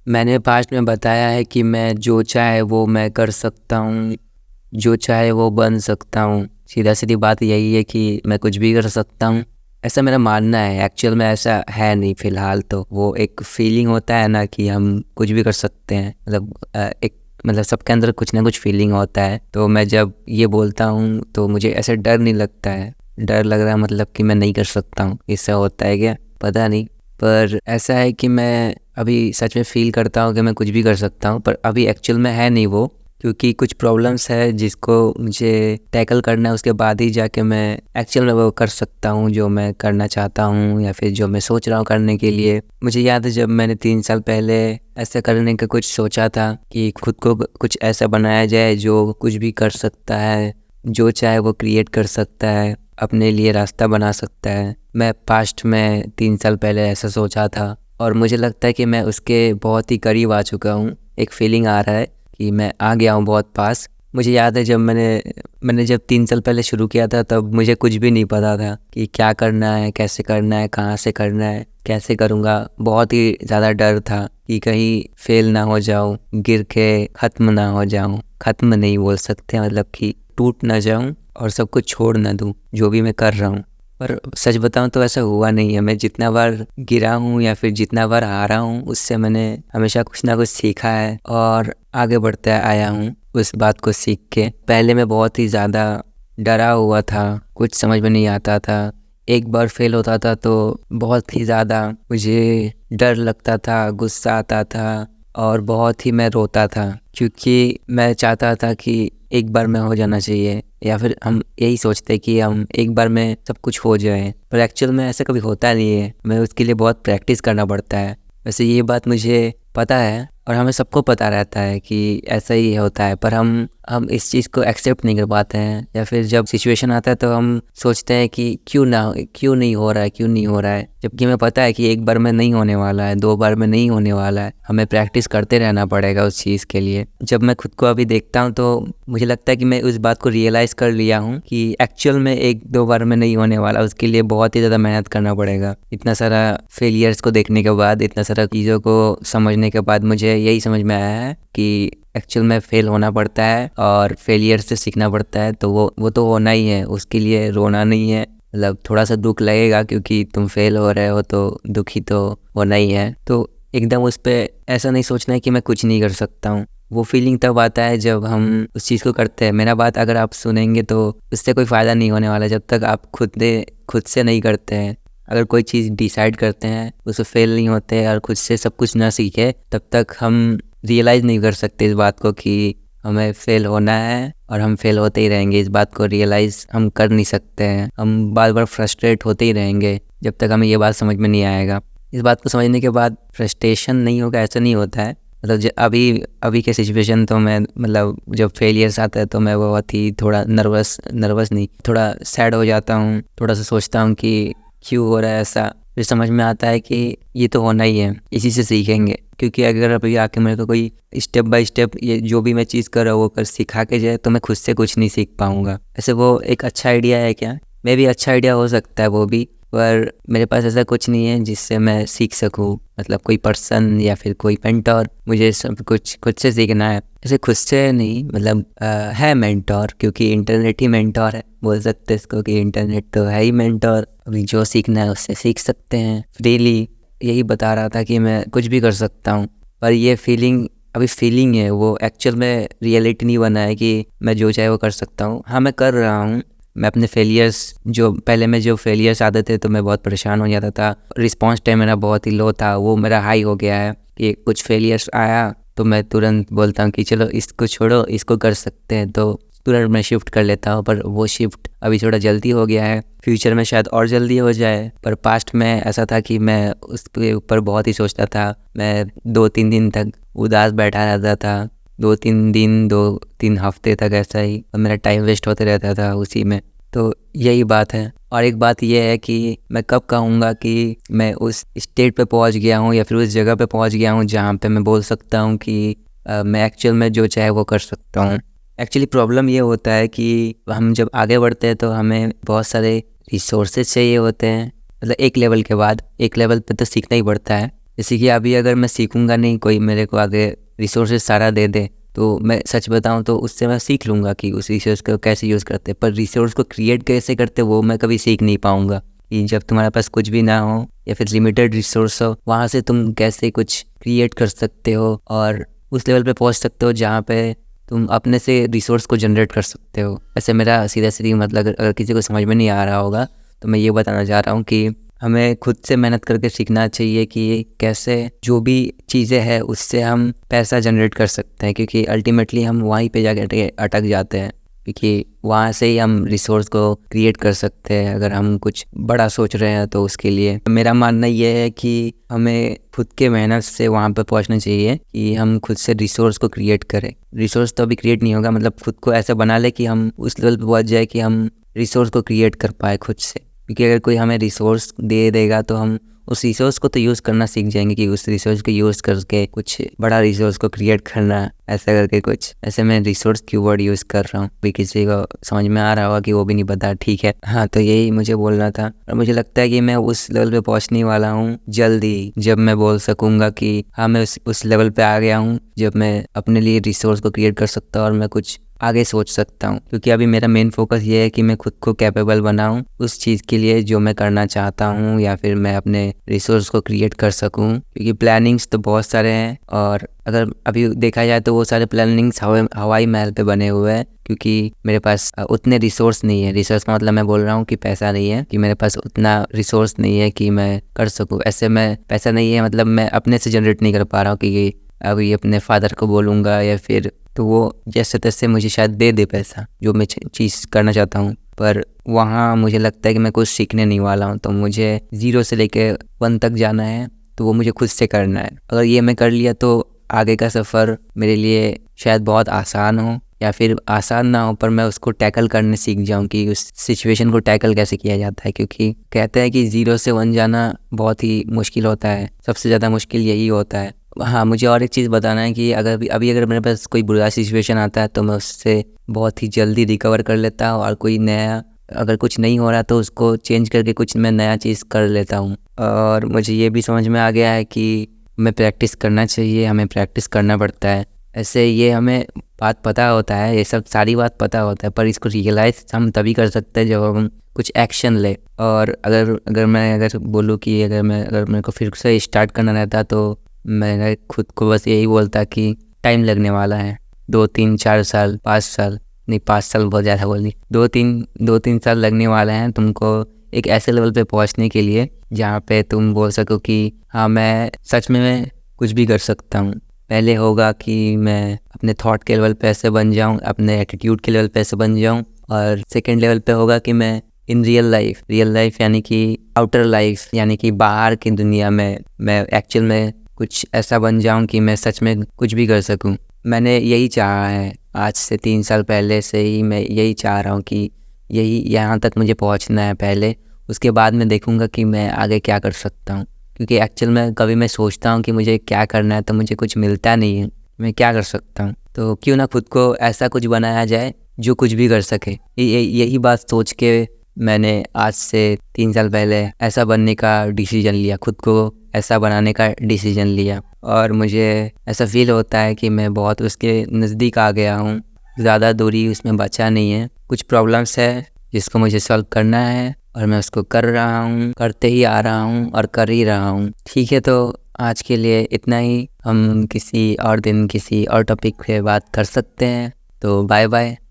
मैंने पास्ट में बताया है कि मैं जो चाहे वो मैं कर सकता हूँ, जो चाहे वो बन सकता हूँ। सीधा-सीधी बात यही है कि मैं कुछ भी कर सकता हूँ, ऐसा मेरा मानना है। एक्चुअल में ऐसा है नहीं फ़िलहाल तो। वो एक फ़ीलिंग होता है ना कि हम कुछ भी कर सकते हैं। मतलब सबके अंदर कुछ ना कुछ फ़ीलिंग होता है। तो मैं जब ये बोलता हूँ तो मुझे ऐसे डर नहीं लगता है। डर लग रहा है मतलब कि मैं नहीं कर सकता हूँ, इससे होता है क्या? पता नहीं। पर ऐसा है कि मैं अभी सच में फ़ील करता हूँ कि मैं कुछ भी कर सकता हूँ, पर अभी एक्चुअल में है नहीं वो, क्योंकि कुछ प्रॉब्लम्स है जिसको मुझे टैकल करना है। उसके बाद ही जाके मैं एक्चुअल में वो कर सकता हूँ जो मैं करना चाहता हूँ या फिर जो मैं सोच रहा हूँ करने के लिए। मुझे याद है जब मैंने 3 साल पहले ऐसा करने का कुछ सोचा था कि खुद को कुछ ऐसा बनाया जाए जो कुछ भी कर सकता है, जो चाहे वो क्रिएट कर सकता है, अपने लिए रास्ता बना सकता है। मैं पास्ट में 3 साल पहले ऐसा सोचा था और मुझे लगता है कि मैं उसके बहुत ही करीब आ चुका हूँ। एक फीलिंग आ रहा है कि मैं आ गया हूँ बहुत पास। मुझे याद है जब मैंने जब 3 साल पहले शुरू किया था तब मुझे कुछ भी नहीं पता था कि क्या करना है, कैसे करना है, कहाँ से करना है, कैसे करूँगा। बहुत ही ज़्यादा डर था कि कहीं फेल ना हो जाऊँ, गिर के ख़त्म ना हो जाऊँ। ख़त्म नहीं बोल सकते, मतलब कि टूट ना जाऊँ और सब कुछ छोड़ ना दूँ जो भी मैं कर रहा हूँ। पर सच बताऊँ तो ऐसा हुआ नहीं है। मैं जितना बार गिरा हूँ या फिर जितना बार हारा हूँ, उससे मैंने हमेशा कुछ ना कुछ सीखा है और आगे बढ़ता आया हूँ उस बात को सीख के। पहले मैं बहुत ही ज़्यादा डरा हुआ था, कुछ समझ में नहीं आता था। एक बार फेल होता था तो बहुत ही ज़्यादा मुझे डर लगता था, गुस्सा आता था और बहुत ही मैं रोता था, क्योंकि मैं चाहता था कि एक बार में हो जाना चाहिए, या फिर हम यही सोचते कि हम एक बार में सब कुछ हो जाए। पर एक्चुअल में ऐसा कभी होता नहीं है। मैं उसके लिए बहुत प्रैक्टिस करना पड़ता है। वैसे ये बात मुझे पता है और हमें सबको पता रहता है कि ऐसा ही होता है, पर हम इस चीज़ को एक्सेप्ट नहीं कर पाते हैं, या फिर जब सिचुएशन आता है तो हम सोचते हैं कि क्यों नहीं हो रहा है, क्यों नहीं हो रहा है। जबकि हमें पता है कि एक बार में नहीं होने वाला है, 2 बार में नहीं होने वाला है। हमें प्रैक्टिस करते रहना पड़ेगा उस चीज़ के लिए। जब मैं खुद को अभी देखता हूँ तो मुझे लगता है कि मैं उस बात को रियलाइज़ कर लिया हूँ कि एक्चुअल में 1-2 बार में नहीं होने वाला। उसके लिए बहुत ही ज़्यादा मेहनत करना पड़ेगा। इतना सारा फेलियर्स को देखने के बाद, इतना सारा चीज़ों को समझने के बाद मुझे यही समझ में आया है कि एक्चुअल में फेल होना पड़ता है और फेलियर से सीखना पड़ता है। तो वो तो होना ही है, उसके लिए रोना नहीं है। मतलब थोड़ा सा दुख लगेगा क्योंकि तुम फेल हो रहे हो, तो दुखी तो होना ही है। तो एकदम उस पर ऐसा नहीं सोचना है कि मैं कुछ नहीं कर सकता हूँ। वो फीलिंग तब आता है जब हम उस चीज़ को करते हैं। मेरा बात अगर आप सुनेंगे तो उससे कोई फ़ायदा नहीं होने वाला जब तक आप खुद से नहीं करते हैं। अगर कोई चीज़ डिसाइड करते हैं, उससे फेल नहीं होते और खुद से सब कुछ ना सीखे, तब तक हम रियलाइज़ नहीं कर सकते इस बात को कि हमें फेल होना है और हम फेल होते ही रहेंगे। इस बात को रियलाइज़ हम कर नहीं सकते हैं। हम बार बार फ्रस्ट्रेट होते ही रहेंगे जब तक हमें ये बात समझ में नहीं आएगा। इस बात को समझने के बाद फ्रस्ट्रेशन नहीं होगा ऐसा नहीं होता है। मतलब अभी के सिचुएशन तो मैं, मतलब जब फेलियर्स आता है तो मैं बहुत ही थोड़ा नर्वस नहीं, थोड़ा सैड हो जाता हूँ। थोड़ा सा सोचता हूँ कि क्यों हो रहा है ऐसा। फिर समझ में आता है कि ये तो होना ही है, इसी से सीखेंगे। क्योंकि अगर अभी आके मेरे को कोई स्टेप बाय स्टेप ये जो भी मैं चीज़ कर रहा हूँ वो कर सिखा के जाए तो मैं खुद से कुछ नहीं सीख पाऊँगा। ऐसे वो एक अच्छा आइडिया है क्या? मे भी अच्छा आइडिया हो सकता है वो भी, पर मेरे पास ऐसा कुछ नहीं है जिससे मैं सीख सकूँ। मतलब कोई पर्सन या फिर कोई मेंटोर, मुझे सब कुछ खुद से सीखना है। ऐसे खुद से नहीं, मतलब है मेंटोर, क्योंकि इंटरनेट ही मेंटोर है। बोल सकते हैं इसको कि इंटरनेट तो है ही मेंटोर। अभी जो सीखना है उससे सीख सकते हैं फ्रीली। यही बता रहा था कि मैं कुछ भी कर सकता हूँ, पर ये फीलिंग अभी फीलिंग है, वो एक्चुअल में रियलिटी नहीं बना है कि मैं जो चाहे वो कर सकता हूँ। हाँ, मैं कर रहा हूँ। मैं अपने फेलियर्स, जो फेलियर्स आते थे तो मैं बहुत परेशान हो जाता था। रिस्पॉन्स टाइम मेरा बहुत ही लो था, वो मेरा हाई हो गया है कि कुछ फेलियर्स आया तो मैं तुरंत बोलता हूँ कि चलो इसको छोड़ो, इसको कर सकते हैं, तो तुरंत मैं शिफ्ट कर लेता हूँ। पर वो शिफ्ट अभी थोड़ा जल्दी हो गया है, फ्यूचर में शायद और जल्दी हो जाए। पर पास्ट में ऐसा था कि मैं उसके ऊपर बहुत ही सोचता था। मैं 2-3 दिन तक उदास बैठा रहता था, 2-3 हफ्ते तक ऐसा ही, और मेरा टाइम वेस्ट होते रहता था उसी में। तो यही बात है। और एक बात यह है कि मैं कब कहूँगा कि मैं उस स्टेट पे पहुँच गया हूँ या फिर उस जगह पे पहुँच गया हूँ जहाँ पे मैं बोल सकता हूँ कि मैं एक्चुअल में जो चाहे वो कर सकता हूँ। एक्चुअली प्रॉब्लम ये होता है कि हम जब आगे बढ़ते हैं तो हमें बहुत सारे रिसोर्सेज चाहिए होते हैं। मतलब एक लेवल के बाद, एक लेवल पे तो सीखना ही पड़ता है, जैसे कि अभी अगर मैं सीखूंगा नहीं, कोई मेरे को आगे रिसोर्सेज सारा दे दे, तो मैं सच बताऊं तो उससे मैं सीख लूँगा कि उस रिसोर्स को कैसे यूज़ करते, पर रिसोर्स को क्रिएट कैसे करते वो मैं कभी सीख नहीं पाऊँगा। कि जब तुम्हारे पास कुछ भी ना हो या फिर लिमिटेड रिसोर्स हो, वहाँ से तुम कैसे कुछ क्रिएट कर सकते हो और उस लेवल पे पहुँच सकते हो जहाँ पे तुम अपने से रिसोर्स को जनरेट कर सकते हो। ऐसे मेरा सीधा सीधी मतलब अगर किसी को समझ में नहीं आ रहा होगा तो मैं ये बताना चाह रहा हूँ कि हमें खुद से मेहनत करके सीखना चाहिए कि कैसे जो भी चीज़ें हैं उससे हम पैसा जनरेट कर सकते हैं, क्योंकि अल्टीमेटली हम वहीं पे जाके अटक जाते हैं, क्योंकि वहाँ से ही हम रिसोर्स को क्रिएट कर सकते हैं अगर हम कुछ बड़ा सोच रहे हैं। तो उसके लिए मेरा मानना ये है कि हमें खुद के मेहनत से वहाँ पे पहुँचना चाहिए कि हम खुद से रिसोर्स को क्रिएट करें। रिसोर्स तो अभी क्रिएट नहीं होगा, मतलब खुद को ऐसा बना ले कि हम उस लेवल पे पहुँच जाए कि हम रिसोर्स को क्रिएट कर पाए खुद से। क्योंकि अगर कोई हमें रिसोर्स दे देगा तो हम उस रिसोर्स को तो यूज़ करना सीख जाएंगे कि उस रिसोर्स को यूज़ करके कुछ बड़ा रिसोर्स को क्रिएट करना, ऐसा करके कुछ। ऐसे मैं रिसोर्स कीवर्ड यूज़ कर रहा हूँ, भी किसी को समझ में आ रहा होगा कि वो भी नहीं पता, ठीक है। हाँ, तो यही मुझे बोलना था और मुझे लगता है कि मैं उस लेवल पे पहुँचने वाला हूँ जल्दी, जब मैं बोल सकूँगा कि हाँ मैं उस लेवल पे आ गया हूँ जब मैं अपने लिए रिसोर्स को क्रिएट कर सकता हूँ और मैं कुछ आगे सोच सकता हूँ। क्योंकि अभी मेरा मेन फोकस ये है कि मैं खुद को कैपेबल बनाऊँ उस चीज़ के लिए जो मैं करना चाहता हूँ, या फिर मैं अपने रिसोर्स को क्रिएट कर सकूँ। क्योंकि प्लानिंग्स तो बहुत सारे हैं और अगर अभी देखा जाए तो वो सारे प्लानिंग्स हवाई महल पे बने हुए हैं, क्योंकि मेरे पास उतने रिसोर्स नहीं है। रिसोर्स का मतलब मैं बोल रहा हूँ कि पैसा नहीं है, कि मेरे पास उतना रिसोर्स नहीं है कि मैं कर सकूँ। ऐसे में पैसा नहीं है मतलब मैं अपने से जनरेट नहीं कर पा रहा हूँ, क्योंकि अभी अपने फादर को बोलूँगा या फिर तो वो जैसे तैसे मुझे शायद दे दे पैसा जो मैं चीज़ करना चाहता हूँ, पर वहाँ मुझे लगता है कि मैं कुछ सीखने नहीं वाला हूँ। तो मुझे 0 से लेके 1 तक जाना है, तो वो मुझे खुद से करना है। अगर ये मैं कर लिया तो आगे का सफ़र मेरे लिए शायद बहुत आसान हो, या फिर आसान ना हो पर मैं उसको टैकल करने सीख जाऊँ कि उस सिचुएशन को टैकल कैसे किया जाता है। क्योंकि कहते हैं कि 0 से 1 जाना बहुत ही मुश्किल होता है, सबसे ज़्यादा मुश्किल यही होता है। हाँ, मुझे और एक चीज़ बताना है कि अगर मेरे पास कोई बुरा सिचुएशन आता है तो मैं उससे बहुत ही जल्दी रिकवर कर लेता हूँ, और कोई नया अगर कुछ नहीं हो रहा तो उसको चेंज करके कुछ मैं नया चीज़ कर लेता हूँ। और मुझे ये भी समझ में आ गया है कि हमें प्रैक्टिस करना चाहिए, हमें प्रैक्टिस करना पड़ता है। ऐसे ये हमें बात पता होता है, ये सब सारी बात पता होता है, पर इसको रियलाइज़ हम तभी कर सकते हैं जब हम कुछ एक्शन ले। और अगर मैं बोलूँ कि अगर मेरे को फिर से स्टार्ट करना रहता तो मैंने खुद को बस यही बोलता कि टाइम लगने वाला है, 2-3-4 साल, 5 साल नहीं, 5 साल बहुत ज़्यादा बोल दी, 2-3 साल लगने वाले हैं तुमको एक ऐसे लेवल पे पहुंचने के लिए जहाँ पे तुम बोल सको कि हाँ मैं सच में मैं कुछ भी कर सकता हूँ। पहले होगा कि मैं अपने थॉट के लेवल पे ऐसे बन जाऊँ, अपने एटीट्यूड के लेवल पे ऐसे बन जाऊँ, और सेकेंड लेवल पे होगा कि मैं इन रियल लाइफ यानी कि आउटर लाइफ यानी कि बाहर की दुनिया में मैं एक्चुअल में कुछ ऐसा बन जाऊं कि मैं सच में कुछ भी कर सकूं। मैंने यही चाहा है, आज से 3 साल पहले से ही मैं यही चाह रहा हूं कि यही यहाँ तक मुझे पहुंचना है पहले, उसके बाद मैं देखूंगा कि मैं आगे क्या कर सकता हूं। क्योंकि एक्चुअल में कभी मैं सोचता हूं कि मुझे क्या करना है तो मुझे कुछ मिलता नहीं है, मैं क्या कर सकता हूं। तो क्यों ना खुद को ऐसा कुछ बनाया जाए जो कुछ भी कर सके। यही बात सोच के मैंने आज से 3 साल पहले ऐसा बनने का डिसीजन लिया, खुद को ऐसा बनाने का डिसीजन लिया, और मुझे ऐसा फील होता है कि मैं बहुत उसके नज़दीक आ गया हूँ, ज़्यादा दूरी उसमें बचा नहीं है। कुछ प्रॉब्लम्स है जिसको मुझे सॉल्व करना है और मैं उसको कर रहा हूँ, करते ही आ रहा हूँ और कर ही रहा हूँ। ठीक है, तो आज के लिए इतना ही। हम किसी और दिन किसी और टॉपिक पे बात कर सकते हैं। तो बाय बाय।